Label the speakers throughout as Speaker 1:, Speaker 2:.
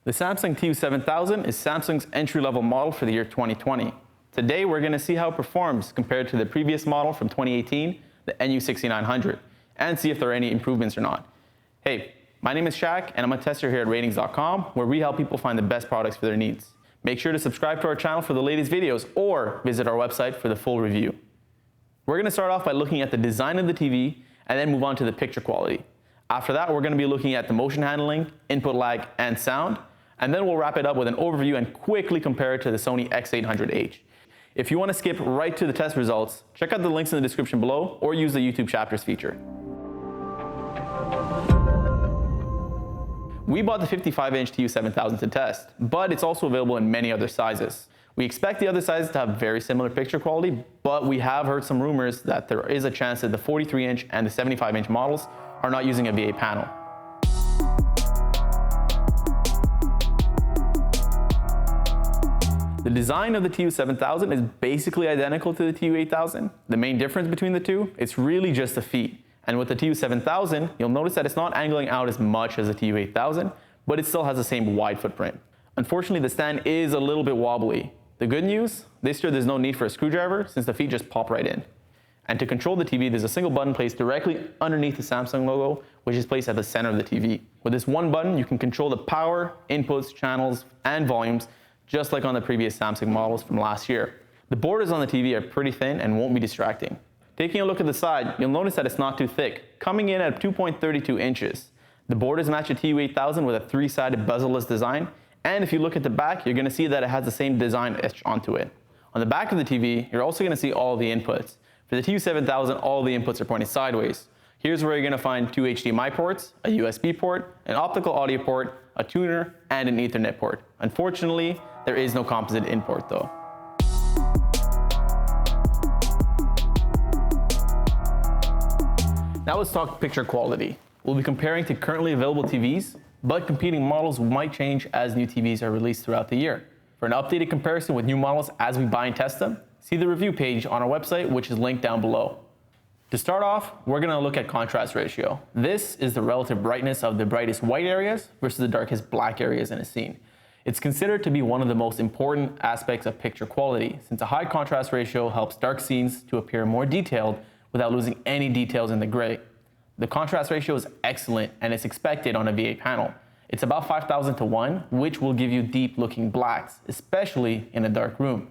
Speaker 1: The Samsung TU7000 is Samsung's entry-level model for the year 2020. Today, we're going to see how it performs compared to the previous model from 2018, the NU6900, and see if there are any improvements or not. Hey, my name is Shaq, and I'm a tester here at Ratings.com, where we help people find the best products for their needs. Make sure to subscribe to our channel for the latest videos, or visit our website for the full review. We're going to start off by looking at the design of the TV, and then move on to the picture quality. After that, we're going to be looking at the motion handling, input lag, and sound. And then we'll wrap it up with an overview and quickly compare it to the Sony X800H. If you want to skip right to the test results, check out the links in the description below or use the YouTube chapters feature. We bought the 55-inch TU7000 to test, but it's also available in many other sizes. We expect the other sizes to have very similar picture quality, but we have heard some rumors that there is a chance that the 43-inch and the 75-inch models are not using a VA panel. The design of the TU7000 is basically identical to the TU8000. The main difference between the two, it's really just the feet. And with the TU7000, you'll notice that it's not angling out as much as the TU8000, but it still has the same wide footprint. Unfortunately, the stand is a little bit wobbly. The good news, this year there's no need for a screwdriver since the feet just pop right in. And to control the TV, there's a single button placed directly underneath the Samsung logo, which is placed at the center of the TV. With this one button, you can control the power, inputs, channels, and volumes, just like on the previous Samsung models from last year. The borders on the TV are pretty thin and won't be distracting. Taking a look at the side, you'll notice that it's not too thick, coming in at 2.32 inches. The borders match a TU8000 with a three-sided bezel-less design, and if you look at the back, you're going to see that it has the same design etched onto it. On the back of the TV, you're also going to see all the inputs. For the TU7000, all the inputs are pointed sideways. Here's where you're going to find two HDMI ports, a USB port, an optical audio port, a tuner, and an Ethernet port. Unfortunately, there is no composite in port though. Now let's talk picture quality. We'll be comparing to currently available TVs, but competing models might change as new TVs are released throughout the year. For an updated comparison with new models as we buy and test them, see the review page on our website, which is linked down below. To start off, we're going to look at contrast ratio. This is the relative brightness of the brightest white areas versus the darkest black areas in a scene. It's considered to be one of the most important aspects of picture quality, since a high contrast ratio helps dark scenes to appear more detailed without losing any details in the gray. The contrast ratio is excellent and it's expected on a VA panel. It's about 5,000 to 1, which will give you deep looking blacks, especially in a dark room.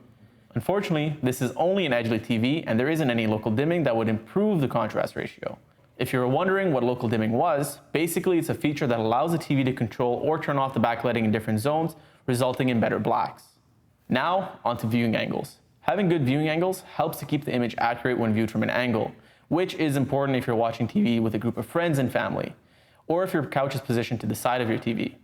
Speaker 1: Unfortunately, this is only an edge-lit TV and there isn't any local dimming that would improve the contrast ratio. If you're wondering what local dimming was, basically it's a feature that allows the TV to control or turn off the backlighting in different zones, resulting in better blacks. Now, onto viewing angles. Having good viewing angles helps to keep the image accurate when viewed from an angle, which is important if you're watching TV with a group of friends and family, or if your couch is positioned to the side of your TV.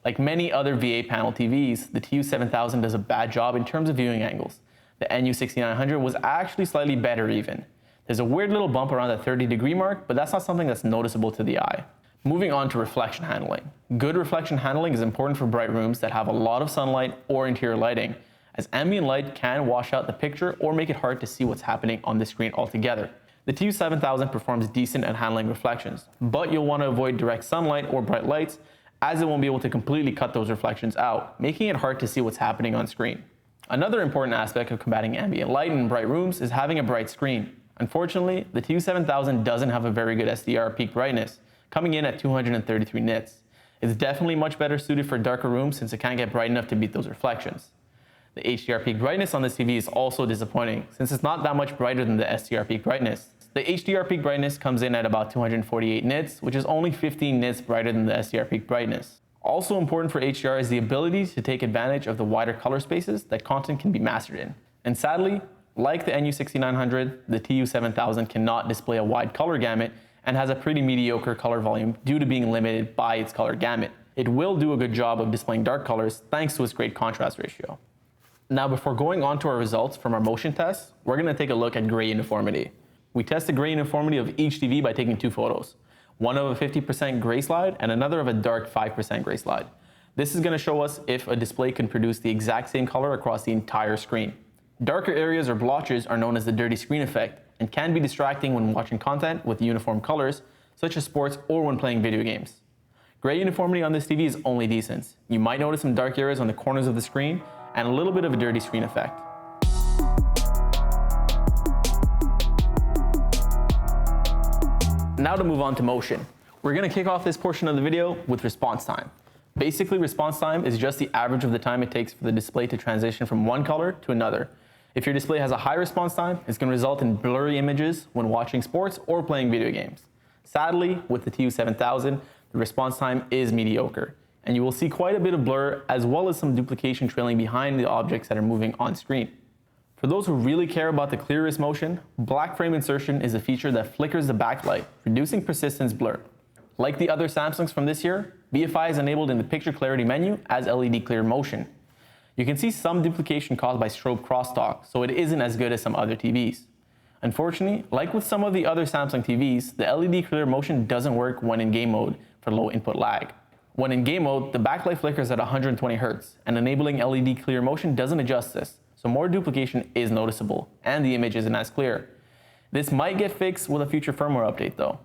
Speaker 1: Like many other VA panel TVs, the TU7000 does a bad job in terms of viewing angles. The NU6900 was actually slightly better even. There's a weird little bump around the 30-degree mark, but that's not something that's noticeable to the eye. Moving on to reflection handling. Good reflection handling is important for bright rooms that have a lot of sunlight or interior lighting, as ambient light can wash out the picture or make it hard to see what's happening on the screen altogether. The TU7000 performs decent at handling reflections, but you'll want to avoid direct sunlight or bright lights, as it won't be able to completely cut those reflections out, making it hard to see what's happening on screen. Another important aspect of combating ambient light in bright rooms is having a bright screen. Unfortunately, the TU7000 doesn't have a very good SDR peak brightness, coming in at 233 nits. It's definitely much better suited for darker rooms since it can't get bright enough to beat those reflections. The HDR peak brightness on this TV is also disappointing since it's not that much brighter than the SDR peak brightness. The HDR peak brightness comes in at about 248 nits, which is only 15 nits brighter than the SDR peak brightness. Also important for HDR is the ability to take advantage of the wider color spaces that content can be mastered in. And sadly, like the NU6900, the TU7000 cannot display a wide color gamut and has a pretty mediocre color volume due to being limited by its color gamut. It will do a good job of displaying dark colors thanks to its great contrast ratio. Now, before going on to our results from our motion tests, we're going to take a look at gray uniformity. We tested gray uniformity of each TV by taking two photos, one of a 50% gray slide and another of a dark 5% gray slide. This is going to show us if a display can produce the exact same color across the entire screen. Darker areas or blotches are known as the dirty screen effect and can be distracting when watching content with uniform colors, such as sports or when playing video games. Gray uniformity on this TV is only decent. You might notice some dark areas on the corners of the screen and a little bit of a dirty screen effect. Now to move on to motion. We're going to kick off this portion of the video with response time. Basically, response time is just the average of the time it takes for the display to transition from one color to another. If your display has a high response time, it's going to result in blurry images when watching sports or playing video games. Sadly, with the TU7000, the response time is mediocre, and you will see quite a bit of blur as well as some duplication trailing behind the objects that are moving on screen. For those who really care about the clearest motion, black frame insertion is a feature that flickers the backlight, reducing persistence blur. Like the other Samsungs from this year, BFI is enabled in the picture clarity menu as LED clear motion. You can see some duplication caused by strobe crosstalk, so it isn't as good as some other TVs. Unfortunately, like with some of the other Samsung TVs, the LED clear motion doesn't work when in game mode for low input lag. When in game mode, the backlight flickers at 120 Hz, and enabling LED clear motion doesn't adjust this, so more duplication is noticeable, and the image isn't as clear. This might get fixed with a future firmware update though.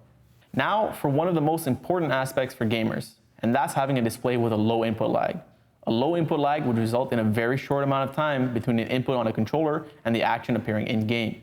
Speaker 1: Now for one of the most important aspects for gamers, and that's having a display with a low input lag. A low input lag would result in a very short amount of time between an input on a controller and the action appearing in-game.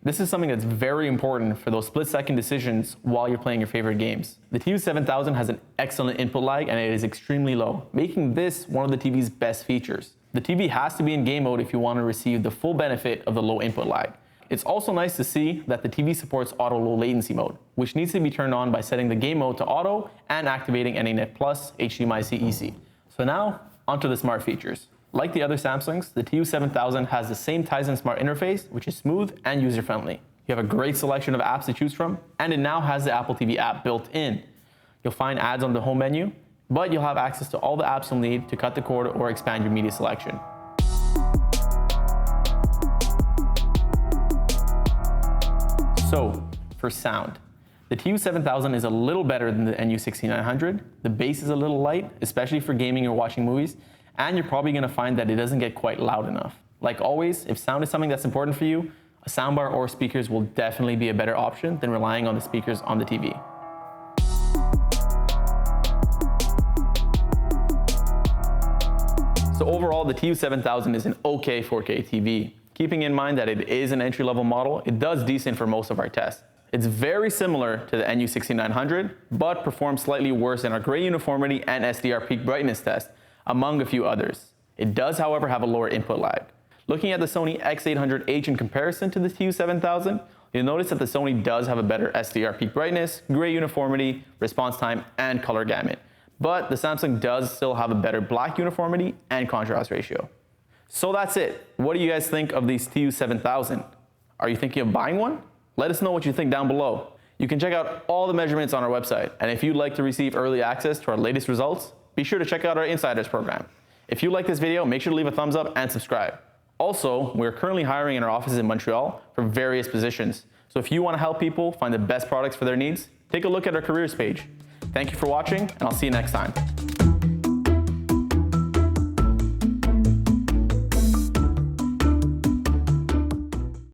Speaker 1: This is something that's very important for those split-second decisions while you're playing your favorite games. The TU7000 has an excellent input lag and it is extremely low, making this one of the TV's best features. The TV has to be in game mode if you want to receive the full benefit of the low input lag. It's also nice to see that the TV supports auto low latency mode, which needs to be turned on by setting the game mode to auto and activating NANet Plus HDMI CEC. So now, onto the smart features. Like the other Samsungs, the TU7000 has the same Tizen Smart interface, which is smooth and user-friendly. You have a great selection of apps to choose from, and it now has the Apple TV app built in. You'll find ads on the home menu, but you'll have access to all the apps you'll need to cut the cord or expand your media selection. So, for sound. The TU7000 is a little better than the NU6900. The bass is a little light, especially for gaming or watching movies, and you're probably going to find that it doesn't get quite loud enough. Like always, if sound is something that's important for you, a soundbar or speakers will definitely be a better option than relying on the speakers on the TV. So overall, the TU7000 is an okay 4K TV. Keeping in mind that it is an entry-level model, it does decent for most of our tests. It's very similar to the NU6900, but performs slightly worse in our gray uniformity and SDR peak brightness test, among a few others. It does, however, have a lower input lag. Looking at the Sony X800H in comparison to the TU7000, you'll notice that the Sony does have a better SDR peak brightness, gray uniformity, response time, and color gamut. But the Samsung does still have a better black uniformity and contrast ratio. So that's it. What do you guys think of these TU7000? Are you thinking of buying one? Let us know what you think down below. You can check out all the measurements on our website, and if you'd like to receive early access to our latest results, be sure to check out our Insiders program. If you like this video, make sure to leave a thumbs up and subscribe. Also, we're currently hiring in our offices in Montreal for various positions. So if you want to help people find the best products for their needs, take a look at our careers page. Thank you for watching, and I'll see you next time.